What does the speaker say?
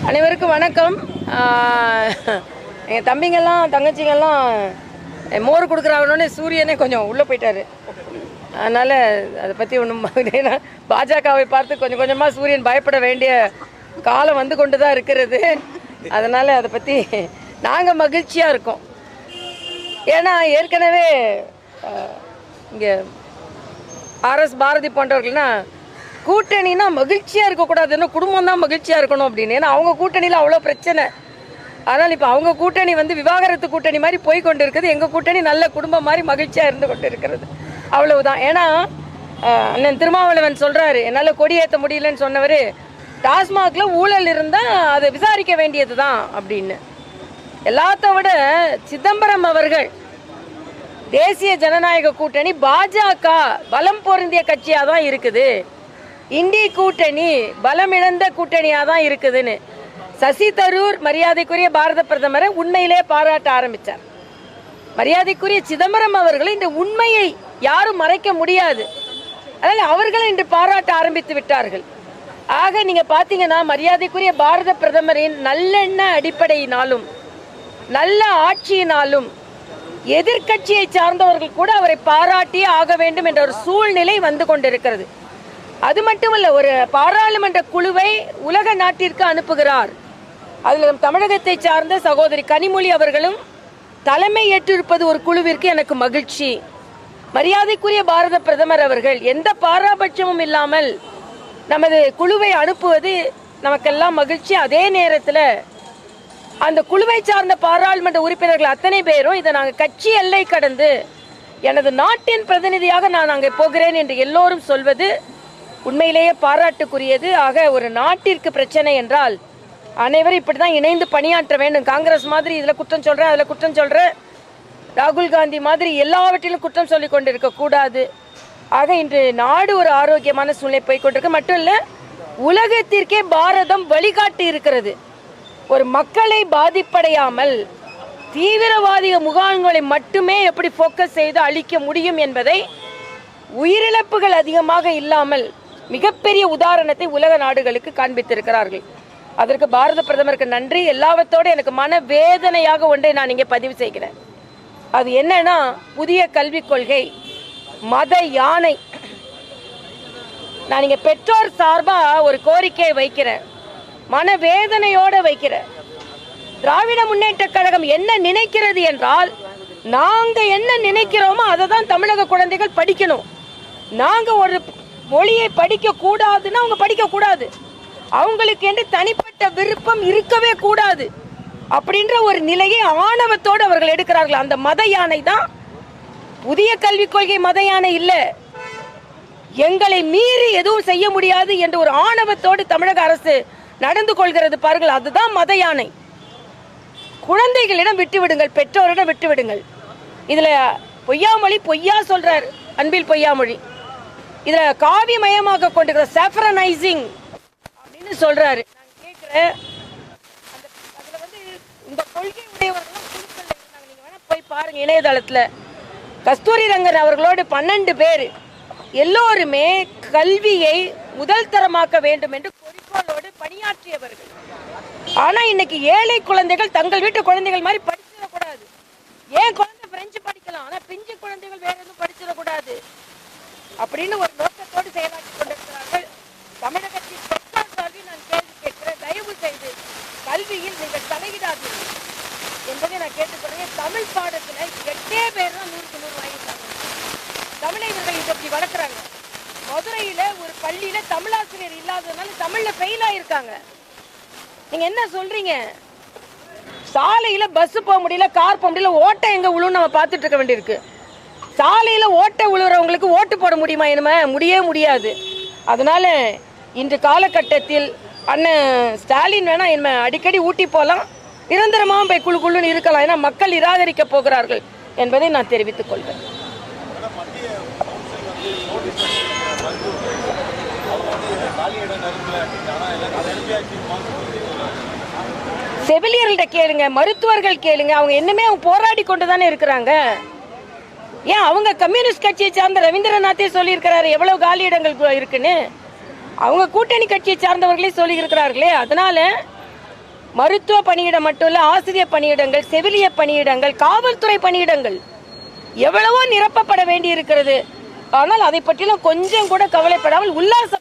அனைவருக்கும் வணக்கம். எங்கள் தம்பிங்கெல்லாம் தங்கச்சிங்கெல்லாம் மோர் கொடுக்குறாங்கன்னு சூரியனே கொஞ்சம் உள்ளே போயிட்டாரு. அதனால் அதை பற்றி ஒன்றும் பாஜகவை பார்த்து கொஞ்சம் கொஞ்சமாக சூரியன் பயப்பட வேண்டிய காலம் வந்து கொண்டு தான் இருக்கிறது. அதனால் அதை பற்றி நாங்கள் மகிழ்ச்சியாக இருக்கோம். ஏன்னா ஏற்கனவே இங்கே ஆர்எஸ் பாரதி போன்றவர்கள்னா கூட்டணினா மகிழ்ச்சியாக இருக்கக்கூடாதுன்னு குடும்பம் தான் மகிழ்ச்சியாக இருக்கணும் அப்படின்னு. ஏன்னா அவங்க கூட்டணியில் அவ்வளோ பிரச்சனை. அதனால் இப்போ அவங்க கூட்டணி வந்து விவாகரத்து கூட்டணி மாதிரி போய் கொண்டு இருக்குது. எங்கள் கூட்டணி நல்ல குடும்பம் மாதிரி மகிழ்ச்சியாக இருந்து கொண்டு இருக்கிறது. அவ்வளவுதான். ஏன்னா அண்ணன் திருமாவளவன் சொல்கிறாரு, என்னால் கொடியேற்ற முடியலன்னு சொன்னவர் டாஸ்மாகில் ஊழல் இருந்தால் அதை விசாரிக்க வேண்டியது தான் அப்படின்னு. எல்லாத்த விட சிதம்பரம் அவர்கள் தேசிய ஜனநாயக கூட்டணி பாஜக பலம் பொருந்திய கட்சியாக தான் இருக்குது, இந்தி கூட்டணி பலமிழந்த கூட்டணியாக தான் இருக்குதுன்னு சசி தரூர் மரியாதைக்குரிய பாரத பிரதமரை உண்மையிலே பாராட்ட ஆரம்பித்தார். மரியாதைக்குரிய சிதம்பரம் அவர்கள் இந்த உண்மையை யாரும் மறைக்க முடியாது. அதனால் அவர்களும் இன்று பாராட்ட ஆரம்பித்து விட்டார்கள். ஆக நீங்கள் பார்த்தீங்கன்னா மரியாதைக்குரிய பாரத பிரதமரின் நல்லெண்ண அடிப்படையினாலும் நல்ல ஆட்சியினாலும் எதிர்கட்சியை சார்ந்தவர்கள் கூட அவரை பாராட்டியே ஆக வேண்டும் என்ற ஒரு சூழ்நிலை வந்து கொண்டிருக்கிறது. அது மட்டுமல்ல, ஒரு பாராளுமன்ற குழுவை உலக நாட்டிற்கு அனுப்புகிறார். அதில் தமிழகத்தை சார்ந்த சகோதரி கனிமொழி அவர்களும் தலைமை ஏற்றிருப்பது ஒரு குழுவிற்கு எனக்கு மகிழ்ச்சி. மரியாதைக்குரிய பாரத பிரதமர் அவர்கள் எந்த பாராபட்சமும் இல்லாமல் நமது குழுவை அனுப்புவது நமக்கெல்லாம் மகிழ்ச்சி. அதே நேரத்தில் அந்த குழுவை சார்ந்த பாராளுமன்ற உறுப்பினர்கள் அத்தனை பேரும் இதை நாங்கள் கட்சி எல்லை கடந்து எனது நாட்டின் பிரதிநிதியாக நான் அங்கே போகிறேன் என்று எல்லோரும் சொல்வது உண்மையிலேயே பாராட்டுக்குரியது. ஆக ஒரு நாட்டிற்கு பிரச்சனை என்றால் அனைவரும் இப்படி தான் இணைந்து பணியாற்ற வேண்டும். காங்கிரஸ் மாதிரி இதில் குற்றம் சொல்கிறேன், அதில் குற்றம் சொல்கிறேன், ராகுல் காந்தி மாதிரி எல்லாவற்றிலும் குற்றம் சொல்லி கொண்டு இருக்கக்கூடாது. ஆக இன்று நாடு ஒரு ஆரோக்கியமான சூழ்நிலை போய்கொண்டிருக்கு. மட்டும் இல்லை, உலகத்திற்கே பாரதம் வழிகாட்டி இருக்கிறது. ஒரு மக்களை பாதிப்படையாமல் தீவிரவாதிக முகாம்களை மட்டுமே எப்படி ஃபோக்கஸ் செய்து அழிக்க முடியும் என்பதை உயிரிழப்புகள் அதிகமாக இல்லாமல் மிகப்பெரிய உதாரணத்தை உலக நாடுகளுக்கு காண்பித்திருக்கிறார்கள். அதற்கு பாரத பிரதமருக்கு நன்றி. எல்லாவற்றோடு எனக்கு மன வேதனையாக ஒன்றை நான் இங்கே பதிவு செய்கிறேன். அது என்னன்னா, புதிய கல்விக் கொள்கை மத யானை. நான் இங்கே பெற்றோர் சார்பாக ஒரு கோரிக்கையை வைக்கிறேன், மனவேதனையோடு வைக்கிறேன். திராவிட முன்னேற்ற கழகம் என்ன நினைக்கிறது என்றால், நாங்கள் என்ன நினைக்கிறோமோ அதை தான் தமிழக குழந்தைகள் படிக்கணும். நாங்கள் ஒரு மொழியை படிக்க கூடாதுன்னா அவங்க படிக்கக்கூடாது. அவங்களுக்கு என்று தனிப்பட்ட விருப்பம் இருக்கவே கூடாது அப்படின்ற ஒரு நிலையை ஆணவத்தோடு அவர்கள் எடுக்கிறார்கள். அந்த மத யானை தான் புதிய கல்விக் கொள்கை. மத யானை இல்லை, எங்களை மீறி எதுவும் செய்ய முடியாது என்று ஒரு ஆணவத்தோடு தமிழக அரசு நடந்து கொள்கிறது பாருங்கள், அதுதான் மத யானை. குழந்தைகளிடம் விட்டுவிடுங்கள், பெற்றோரிடம் விட்டுவிடுங்கள். இதுல பொய்யாமொழி பொய்யா சொல்றார், அன்பில் பொய்யாமொழி. இதுல காவியமயமாக கொண்டிருக்கிற சாஃப்ரனைசிங் அப்படின்னு சொல்றாரு. நான் கேட்கிறேன், அதுல வந்து இந்த கொள்கை உடையவர்களும் குழுக்கள் இருந்தாங்க. நீங்க வேணா போய் பாருங்க இணையதளத்துல. கஸ்தூரி ரங்கன் அவர்களோடு 12 பேர் எல்லோருமே கல்வியை முதல் தரமாக்க வேண்டும் என்று குறிக்கோளோடு பணியாற்றியவர்கள். ஆனா இன்னைக்கு ஏழை குழந்தைகள் தங்கள் வீட்டு குழந்தைகள் மாதிரி படிச்சிடக்கூடாது. ஏன் குழந்தை பிரெஞ்சு படிக்கலாம், ஆனா பிஞ்சு குழந்தைகள் வேற எதுவும் படிச்சிடக்கூடாது அப்படின்னு ஒரு நோக்கத்தோடு செயலாற்றி கொண்டிருக்கிறார்கள். தமிழகத்தின் பெற்றோர் சார்பில் நான் கேள்வி கேட்கிறேன், தயவு செய்து கல்வியில் நீங்கள் தலையிடாதீர்கள் என்பதை நான் கேட்டுக்கொள்கிறேன். தமிழ் பாடத்துல 8 பேர் தான் 100க்கு 100 வாங்கிட்டாங்க. தமிழை இவர்கள் இப்படி வளர்க்குறாங்க. மதுரையில ஒரு பள்ளியில தமிழாசிரியர் இல்லாததுனால தமிழ்ல ஃபெயில் ஆயிருக்காங்க. நீங்க என்ன சொல்றீங்க? சாலையில பஸ் போக முடியல, கார் போக முடியல, ஓட்டை எங்க விழுன்னு நம்ம பார்த்துட்டு இருக்க வேண்டியிருக்கு. சாலையில ஓட்டை விழுறவங்களுக்கு ஓட்டு போட முடியுமா? என்னமே முடியவே முடியாது. அதனால இன்று காலகட்டத்தில் அண்ணன் ஸ்டாலின் வேணா என்ன அடிக்கடி ஊட்டி போகலாம், நிரந்தரமாக போய் குழு குழுன்னு இருக்கலாம். ஏன்னா மக்கள் நிராகரிக்க போகிறார்கள் என்பதை நான் தெரிவித்துக் கொள்வேன். செவிலியர்கள்ட்ட கேளுங்க, மருத்துவர்கள் கேளுங்க, அவங்க என்னமே அவங்க போராடி கொண்டு தானே இருக்கிறாங்க. ஏன் அவங்க கம்யூனிஸ்ட் கட்சியை சார்ந்த ரவீந்திரநாத்தே சொல்லியிருக்கிறாரு எவ்வளவு காலியிடங்கள் இருக்குன்னு. அவங்க கூட்டணி கட்சியை சார்ந்தவர்களே சொல்லி இருக்கிறார்களே. அதனால மருத்துவ பணியிடம் மட்டும் இல்ல, ஆசிரியர் பணியிடங்கள், செவிலிய பணியிடங்கள், காவல்துறை பணியிடங்கள் எவ்வளவோ நிரப்பப்பட வேண்டி இருக்கிறது. ஆனால் அதை பற்றிலாம் கொஞ்சம் கூட கவலைப்படாமல் உல்லாச